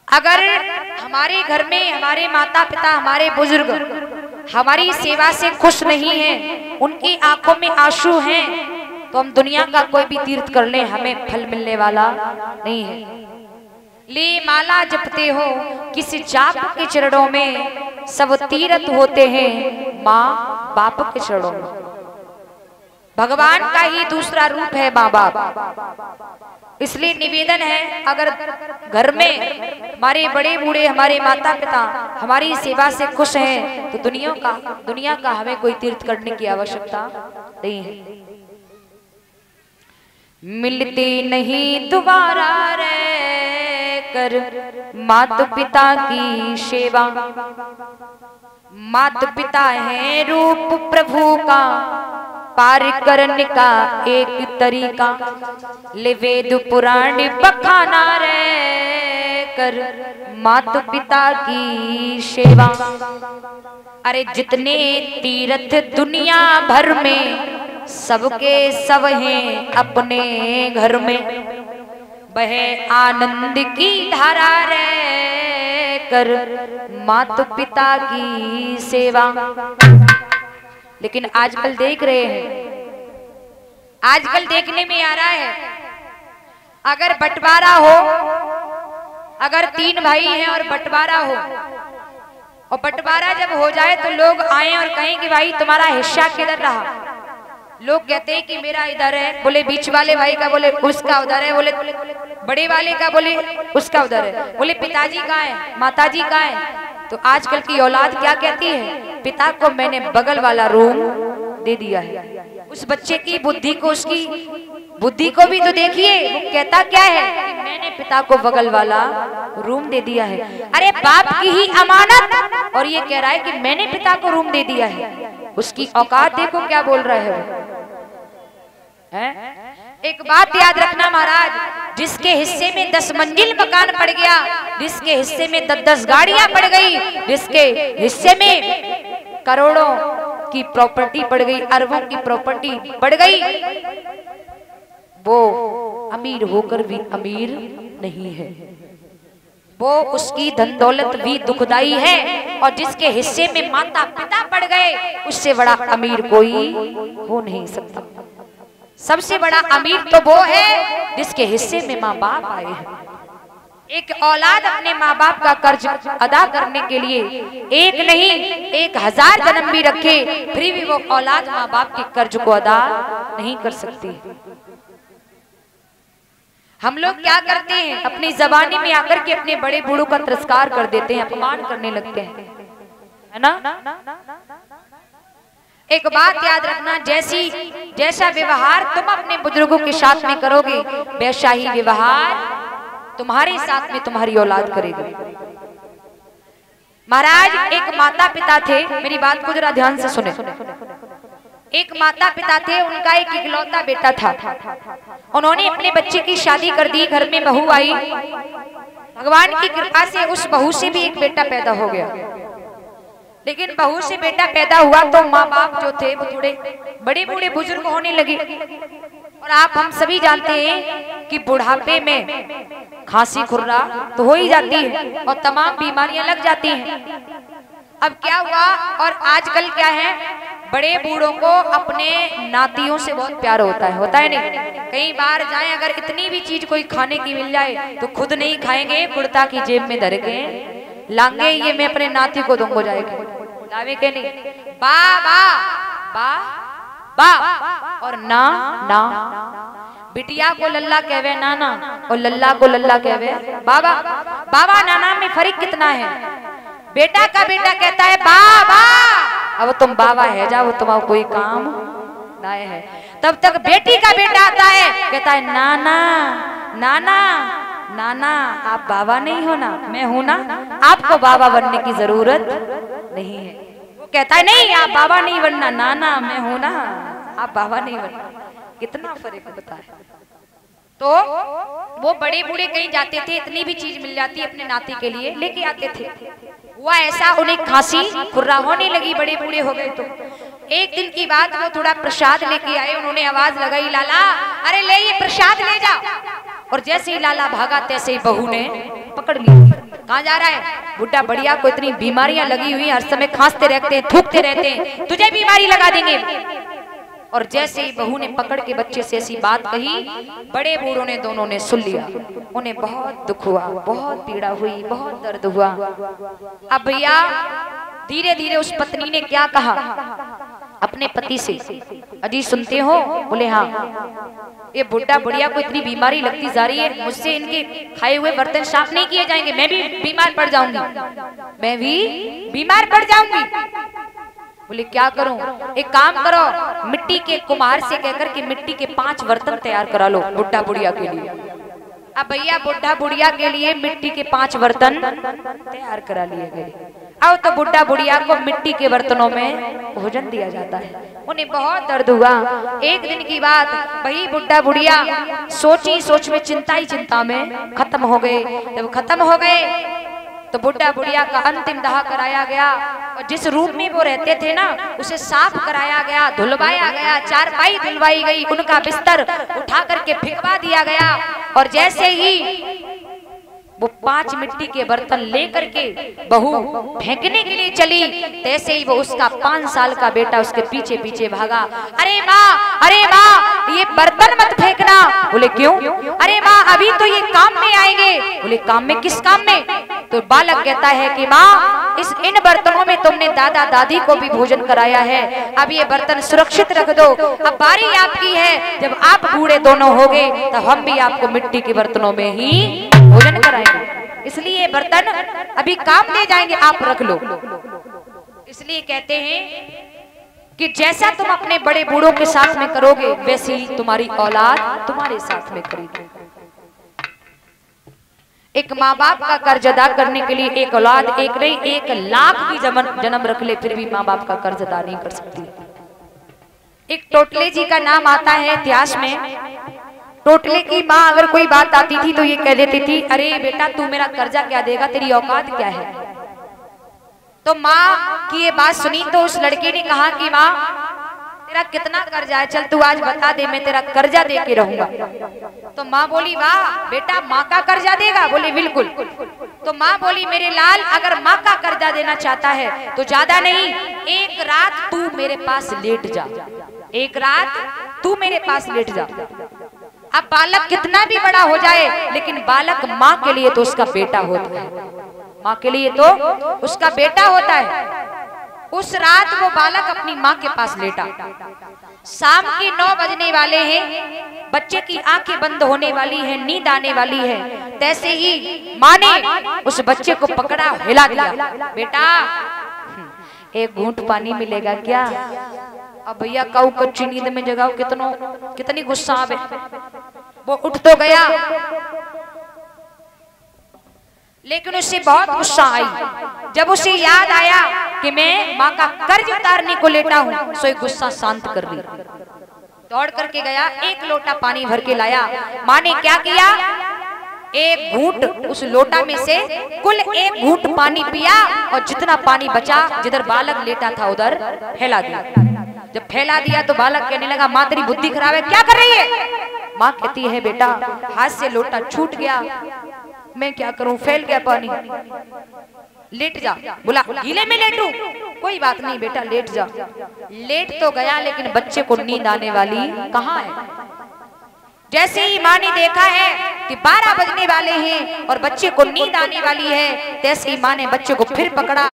अगर हमारे घर में हमारे माता पिता, हमारे बुजुर्ग हमारी सेवा से खुश नहीं हैं, उनकी आंखों में आंसू हैं, तो हम दुनिया का कोई भी तीर्थ कर लें, हमें फल मिलने वाला नहीं है। ले माला जपते हो किस जाप के चरणों में, सब तीर्थ होते हैं माँ बाप के चरणों में। भगवान का ही दूसरा रूप है माँ बाप। इसलिए निवेदन है, अगर घर में हमारे बड़े बूढ़े, हमारे माता पिता हमारी सेवा से खुश हैं, तो दुनिया का हमें कोई तीर्थ करने की आवश्यकता नहीं है। मिलते नहीं दोबारा रे कर माता पिता की सेवा, माता पिता है रूप प्रभु का, पार करने का एक तरीका, ले वेद पुराण बखाना रे कर माता पिता की सेवा। अरे जितने तीर्थ दुनिया भर में, सबके सब हैं अपने घर में, बहे आनंद की धारा रे कर माता पिता की सेवा। लेकिन आजकल देख रहे हैं, आजकल देखने में आ रहा है, अगर बंटवारा हो, अगर 3 भाई हैं और बंटवारा हो, और बंटवारा जब हो जाए तो लोग आए और कहें कि भाई तुम्हारा हिस्सा किधर रहा। लोग कहते हैं कि मेरा इधर है, बोले बीच वाले भाई का, बोले उसका उधर है, बोले बड़े वाले का, बोले उसका उधर है, बोले पिताजी कहाँ है, माताजी कहाँ है। तो आजकल की औलाद क्या कहती है, पिता को मैंने बगल वाला रूम दे दिया है। उस बच्चे की बुद्धि को, उसकी बुद्धि को भी तो देखिए, वो कहता क्या है कि मैंने पिता को बगल वाला रूम दे दिया है। अरे बाप की ही अमानत, और ये कह रहा है कि मैंने पिता को रूम दे दिया है। उसकी औकात देखो क्या बोल रहा है वो। एक बात याद रखना महाराज, जिसके हिस्से में 10 मंजिल मकान पड़ गया, जिसके हिस्से में 10-10 गाड़ियां पड़ गई, जिसके हिस्से में करोड़ों की प्रॉपर्टी पड़ गई, अरबों की प्रॉपर्टी पड़ गई, वो अमीर होकर भी अमीर नहीं है। वो उसकी धन दौलत भी दुखदाई है, और जिसके हिस्से में माता पिता पड़ गए, उससे बड़ा अमीर कोई हो नहीं सकता। सबसे बड़ा अमीर तो वो है जिसके हिस्से में माँ बाप आए हैं। एक औलाद अपने माँ बाप का कर्ज अदा करने के लिए एक नहीं 1000 जन्म भी रखे, फिर भी वो औलाद माँ बाप के कर्ज को अदा नहीं कर सकती। हम लोग क्या करते हैं, अपनी जबानी में आकर के अपने बड़े बूढ़ों का तिरस्कार कर देते हैं, अपमान करने लगते हैं, है ना। एक बात याद रखना, जैसा व्यवहार तुम अपने बुजुर्गों के साथ में करोगे, वैसा ही व्यवहार तुम्हारे साथ में तुम्हारी औलाद करेगी। महाराज एक माता पिता थे, मेरी बात को जरा ध्यान से सुने। एक माता पिता थे, उनका एक इकलौता बेटा था। उन्होंने अपने बच्चे की शादी कर दी, घर में बहू आई, भगवान की कृपा से उस बहू से भी एक बेटा पैदा हो गया। लेकिन बहू से बेटा पैदा हुआ तो माँ बाप जो थे वो थोड़े बड़े बूढ़े बुजुर्ग होने लगे, और आप हम सभी जानते हैं कि बुढ़ापे में खांसी खुर्रा तो हो ही जाती है और तमाम बीमारियां लग जाती हैं। अब क्या हुआ, और आजकल क्या है, बड़े बूढ़ों को अपने नातियों से बहुत प्यार होता है नहीं। कई बार जाएं, अगर इतनी भी चीज कोई खाने की मिल जाए तो खुद नहीं खाएंगे, कुर्ता की जेब में धर के लांगे, ये मैं अपने नाती को दूंगा जाएगा, लावे के नहीं, बा बा बा बा और ना ना। बिटिया को लल्ला कहवे नाना, और लल्ला को लल्ला कहवे बाबा। बाबा नाना में फर्क कितना है। बेटा का बेटा कहता है बाबा, अब तुम बाबा है जाओ, तुम्हारा कोई काम ना है। तब तक बेटी का बेटा आता है, कहता है नाना नाना नाना, आप बाबा नहीं हो ना, मैं हूं ना, आपको बाबा बनने की जरूरत नहीं है। वो कहता है नहीं, आप बाबा नहीं बनना, नाना मैं हूं ना, आप बाबा नहीं बनना। कितना फर्क होता है। तो वो बड़े बूढ़े कहीं जाते थे, इतनी भी चीज मिल जाती अपने नाती के लिए लेके आते थे। हुआ ऐसा, उन्हें खांसी खुर्रा होने लगी, बड़े बूढ़े हो गए। तो एक दिन की बात, वो थोड़ा प्रसाद लेके आए, उन्होंने आवाज लगाई, लाला अरे ले ये प्रसाद ले जा। और जैसे ही लाला भागा, तैसे ही बहू ने पकड़ लिया। कहाँ जा रहा है? बुड्ढा बढ़िया को इतनी बीमारियां लगी हुई, हर समय खांसते रहते हैं, थूकते रहते हैं, तुझे बीमारी लगा देंगे। और जैसे ही बहू ने पकड़ के बच्चे से ऐसी बात कही, बड़े बूढ़ों ने दोनों ने सुन लिया। उन्हें बहुत दुख हुआ, बहुत पीड़ा हुई, बहुत दर्द हुआ। अब भैया धीरे धीरे उस पत्नी ने क्या कहा अपने पति से, अजी सुनते हो? बोले हाँ। ये बुड्ढा बुढ़िया को इतनी बीमारी लगती जा रही है, मुझसे इनके खाए हुए बर्तन साफ नहीं किए जाएंगे, मैं भी बीमार पड़ जाऊंगी, मैं भी बीमार पड़ जाऊंगी। बोले क्या करूं? एक काम करो, मिट्टी के कुम्हार से कहकर के मिट्टी के 5 बर्तन तैयार करा लो बुड्ढा बुढ़िया के लिए। अब भैया बुड्ढा बुढ़िया के लिए मिट्टी के 5 बर्तन तैयार करा लिए गए। अब तो बुड्ढा बुढ़िया को मिट्टी के बर्तनों में भोजन दिया जाता है। उन्हें बहुत दर्द हुआ। एक दिन की बात, वही बुड्ढा बुढ़िया सोची सोच में, चिंता ही चिंता में खत्म हो गए। जब खत्म हो गए तो बुड्ढा बुढ़िया का अंतिम दाह कराया गया, और जिस रूप में वो रहते थे ना, उसे साफ कराया गया, धुलवाया गया, चारपाई धुलवाई गई, उनका बिस्तर उठा करके फेंकवा दिया गया। और जैसे ही वो 5 मिट्टी के बर्तन लेकर के बहू फेंकने के लिए चली, तैसे ही वो उसका 5 साल का बेटा उसके पीछे पीछे भागा। अरे माँ ये बर्तन मत फेंकना। बोले क्यों? अरे माँ अभी तो ये काम में आएंगे। बोले काम में? किस काम में? तो बालक कहता है कि माँ इन बर्तनों में तुमने दादा दादी को भी भोजन कराया है, अब ये बर्तन सुरक्षित रख दो, अब बारी आपकी है, जब आप बूढ़े दोनों हो गए तो हम भी आपको मिट्टी के बर्तनों में ही भोजन कराएंगे, इसलिए बर्तन अभी काम ले जाएंगे, आप रख लो। इसलिए कहते हैं कि जैसा तुम अपने बड़े बूढ़ों के साथ में करोगे, वैसी ही तुम्हारी औलाद तुम्हारे साथ में करेगी। एक माँ बाप का कर्ज अदा करने के लिए एक औलाद एक नहीं 1 लाख भी जन्म रख ले, फिर भी माँ बाप का कर्ज अदा नहीं कर सकती। एक टोटले जी का नाम आता है इतिहास में। टोटले की माँ अगर कोई बात आती थी तो ये कह देती थी, अरे बेटा तू मेरा कर्जा क्या देगा, तेरी औकात क्या है। तो माँ की ये बात सुनी तो उस लड़के ने कहा कि माँ तेरा कितना कर्जा है, चल तू आज बता दे, मैं तेरा कर्जा दे के रहूंगा। तो माँ बोली वाह बेटा माँ का कर्जा देगा? बोले बिल्कुल। तो माँ बोली मेरे लाल अगर माँ का कर्जा देना चाहता है तो ज्यादा नहीं, 1 रात तू मेरे पास लेट जा, 1 रात तू मेरे पास लेट जा। अब बालक कितना भी बड़ा हो जाए, लेकिन बालक माँ के लिए तो उसका बेटा होता है, माँ के लिए तो उसका बेटा होता है। उस रात वो बालक अपनी माँ के पास लेटा। शाम के 9 बजने वाले हैं, बच्चे की आंखें बंद होने वाली हैं, नींद आने वाली है। तैसे ही माँ ने उस बच्चे को पकड़ा, हिला दिया, बेटा 1 घूंट पानी मिलेगा क्या? अब भैया काऊ कच्ची नींद में जगाओ, कितनी गुस्सा आवे। वो उठ तो गया, लेकिन उसे बहुत गुस्सा आई। जब उसे याद आया कि मैं माँ का कर्ज उतारने को लेटा हूँ, सो गुस्सा शांत कर ली। दौड़ करके गया, 1 लोटा पानी भर के लाया। माँ ने क्या किया, 1 घूंट उस लोटा में से कुल 1 घूंट पानी पिया, और जितना पानी बचा जिधर बालक लेटा था उधर फैला दिया। जब फैला दिया तो बालक कहने लगा, माँ तेरी बुद्धि खराब है, क्या कर रही है? माँ कहती है बेटा हाथ से लोटा छूट गया, मैं क्या करूं, फैल गया पानी, लेट जा। बोला गीले में लेटूं? कोई बात नहीं बेटा लेट जा। लेट तो गया, लेकिन बच्चे को नींद आने वाली कहाँ है। जैसे ही माँ ने देखा है कि 12 बजने वाले हैं और बच्चे को नींद आने वाली है, तैसे ही माँ ने बच्चे को फिर पकड़ा।